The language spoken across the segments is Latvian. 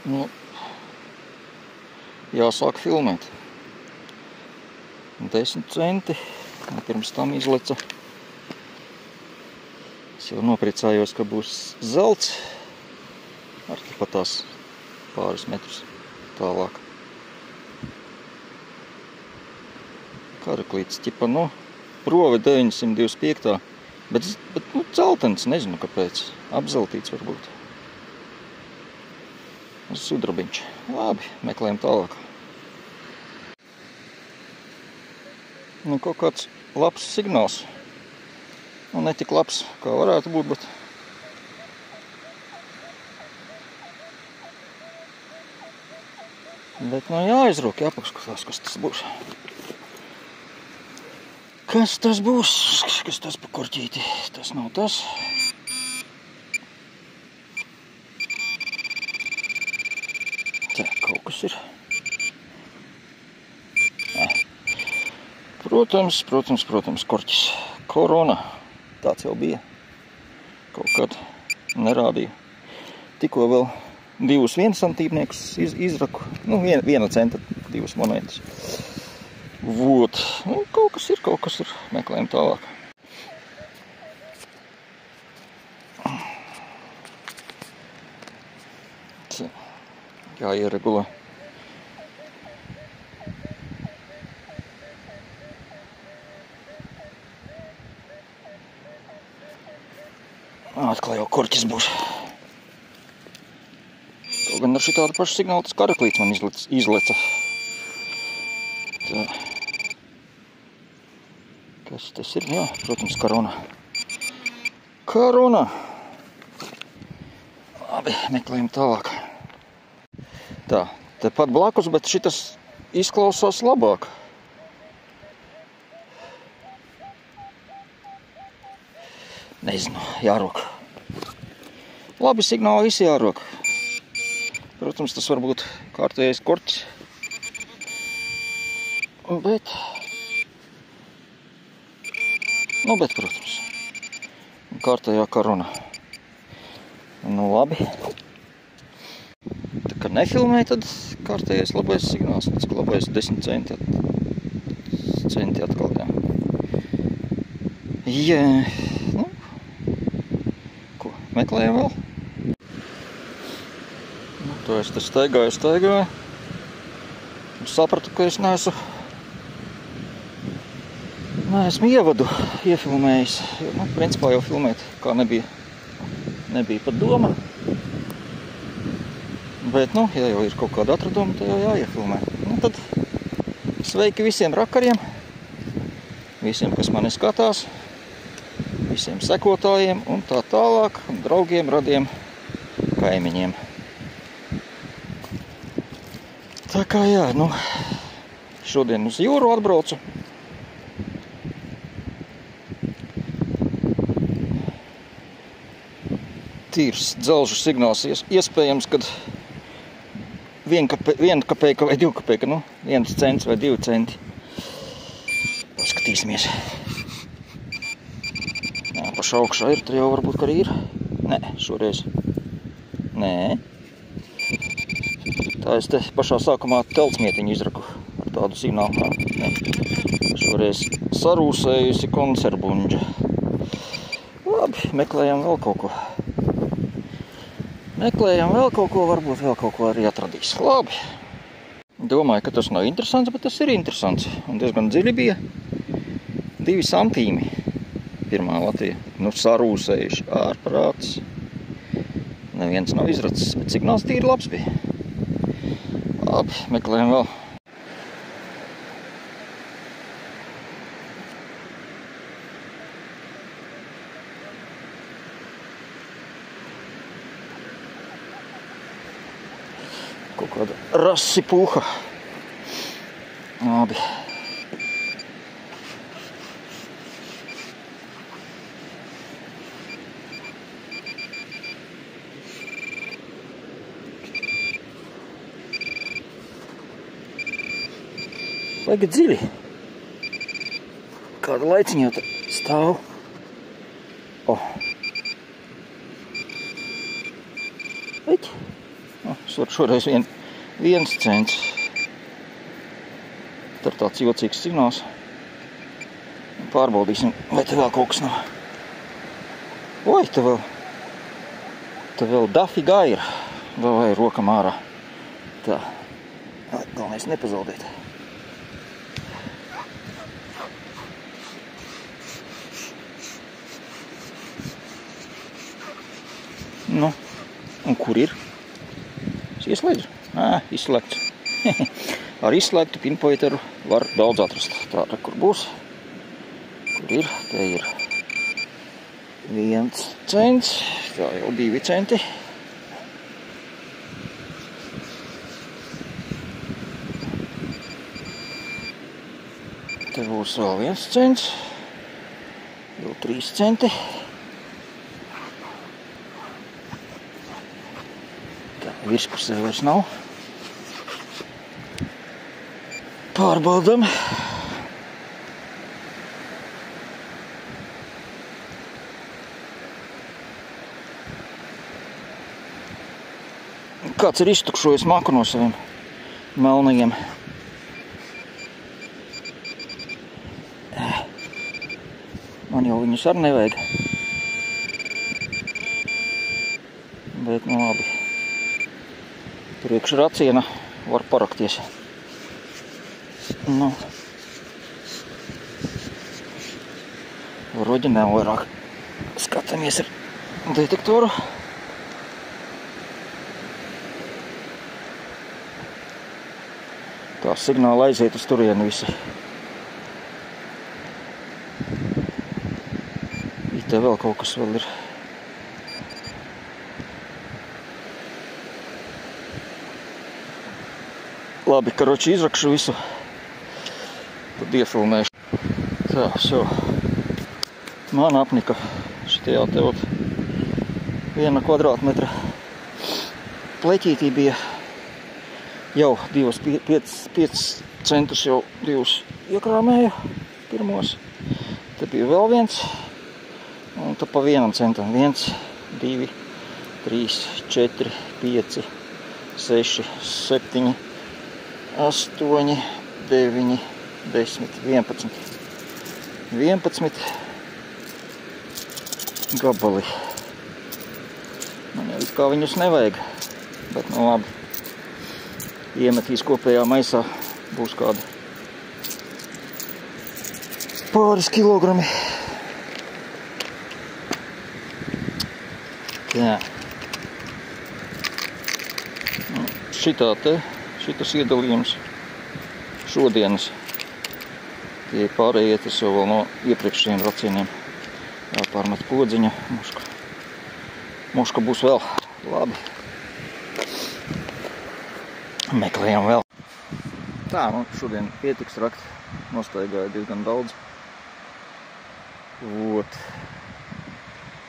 Nu, jāsāk filmēt. 10 centi. Pirms tam izleca. Es jau nopriecājos, ka būs zelts. Ar pat tās pāris metrus tālāk. Karaklīts ķipa, prove 925. Bet dzeltens, nezinu kāpēc. Apzeltīts varbūt. Sudrabiņš. Labi, meklējam tālāk. Kaut kāds labs signāls. Ne tik labs, kā varētu būt, bet... Bet jāizrok, jāpakskatās, kas tas būs. Kas tas būs? Kas tas pa korķīti? Tas nav tas. Tā, kaut kas ir. Protams, korķis. Korona. Tāds jau bija. Kaut kad nerādīju. Tikko vēl 2 viencentīniekus izraku. 1 centa 2 monētas. Vot. Kaut kas ir. Meklējam tālāk. Jāieregulē. Atkal jau korķis būs. Kaut gan ar šitādu pašu signālu tas karaklīts man izleca. Tā. Kas tas ir? Jā, protams, korona. Korona! Labi, meklējam tālāk. Tā, tepat blakus, bet šitas izklausās labāk. Nezinu, jārok. Labi signāli visi jārok. Protams, tas var būt kārtējais korķis. Bet, protams, kārtējā korona. Labi. Tā kā nefilmē, tad kārtējais labais signāls. Cik labais 10 centi atkal, jā. Jā. Ko, meklējam vēl? To es te staigāju. Sapratu, ka es neesmu ievadu iefilmējis. Principā jau filmēt, kā nebija pat doma. Bet, ja jau ir kaut kāda atraduma, tad jau jāiefilmē. Tad sveiki visiem rakariem, visiem, kas mani skatās, visiem sekotājiem un tā tālāk, draugiem, radiem, kaimiņiem. Tā kā jā, šodien uz jūru atbraucu. Tīrs dzelžu signāls, iespējams, kad 1 kapeika vai 2 kapeika, 1 cents vai 2 centi. Paskatīsimies. Jā, paša augšā ir, tur jau varbūt, ka arī ir. Nē, šoreiz. Nē. Tā es te pašā sākumā telcmietiņu izraku ar tādu signālu. Šoreiz sarūsējusi konservbuņģa. Labi, meklējam vēl kaut ko. Varbūt vēl kaut ko arī atradīs. Labi. Domāju, ka tas nav interesants, bet tas ir interesants. Un diezgan dziļi bija. 2 santīmi. Pirmā Latvija. Sarūsējuši ārprāts. Neviens nav izracis, bet signāls tīri labs bija. Labi, meklējam vēl. Kaut kāda rasi pūha. Labi. Vajag dziļi. Kāda laiciņa jau te stāv. Šoreiz 1 cents. Tad tāds jocīgs signāls. Pārbaudīsim, vai te vēl kaut kas nav. Oi, te vēl dafigā ir. Vai rokam ārā. Tā. Galvenais nepazaudēt. Nu, un kur ir? Es ieslēdzu? Izslēgts. Ar izslēgtu pinpointeru var daudz atrast. Tā, kur būs? Kur ir? Te ir 1 cents. Tā jau 2 centi. Te būs vēl 1 cents. Jau 3 centi. Virspusē vairs nav. Pārbaudam. Kāds ir iztukšojis maku no saviem melnajiem. Man jau viņus arī nevajag. Bet nu labi. Priekš raciena var parakties. Nu. Roģinēm vairāk skatāmies ar detektoru. Tā signāla aiziet uz turienu visi. Te vēl kaut kas vēl ir. Labi, karoči izrakšu visu. Tad iefilmēšu. Tā, šo. Man apnika šitajā te 1 kvadrātmetra pleķītī bija jau 5 centus jau 2 iekrāmēju pirmos. Te bija vēl 1. Un tad pa 1 centam. 1, 2, 3, 4, 5, 6, 7, 8, 9, 10, 11. 11 gabali. Man jau it kā viņus nevajag, bet nu labi. Iemetīs kopējā maisā, būs kādi pāris kilogrami. Jā. Šitas iedalījums šodienas. Tie pārējie tas jau vēl no iepriekšējiem racieniem. Jāpārmet podziņa. Muška būs vēl. Labi. Meklējam vēl. Tā, nu šodien pietiks rakt. Nostaigāju diezgan daudz. Vot.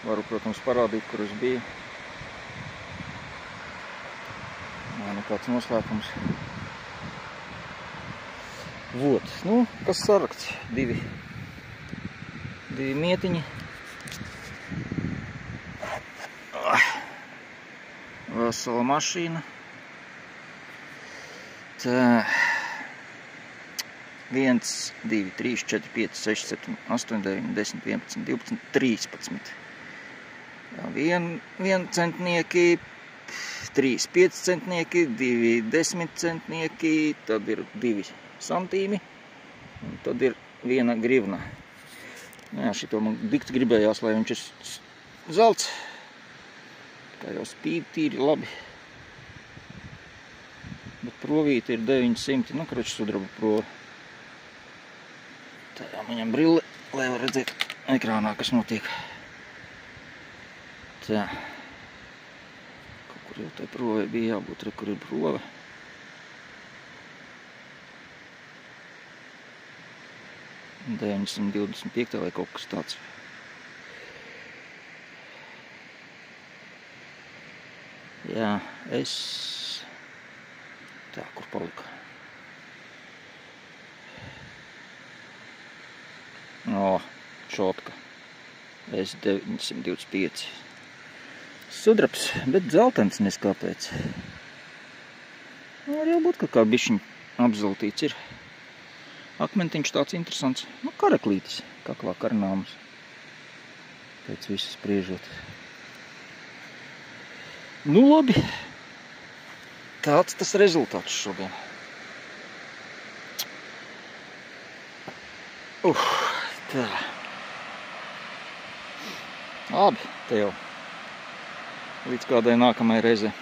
Varu, protams, parādīt, kur es biju. Nekāds noslēpums. Vot, nu, kas sarakts? 2 mietiņi. Vesela mašīna. Tā. 1, 2, 3, 4, 5, 6, 7, 8, 9, 10, 11, 12, 13. 1 centnieki. 3 5 centnieki, 2 10 centnieki, tad ir 2 santīmi, un tad ir 1 grivna. Jā, šito man dikti gribējās, lai viņš ir zelts. Kā jau spīd tīri labi. Bet provīti ir 900, nu, karoči sudraba prova. Tā jau viņam brille, lai var redzēt ekrānā, kas notiek. Tā. Kur jau tai provai bija jābūt, kur ir prova. – 925 vai kaut kas tāds. Jā, es... Tā, kur palika? Šotka. S925. Sudrabs, bet zeltens neskāpēc. Var jau būt, ka kā bišķiņ apzeltīts ir. Akmentiņš tāds interesants. Nu, karaklītis, kaklā karnāmas. Pēc visu spriežot. Nu, labi. Tāds tas rezultāts šodien. Tā. Labi, te jau līdz kādai nākamai reizei.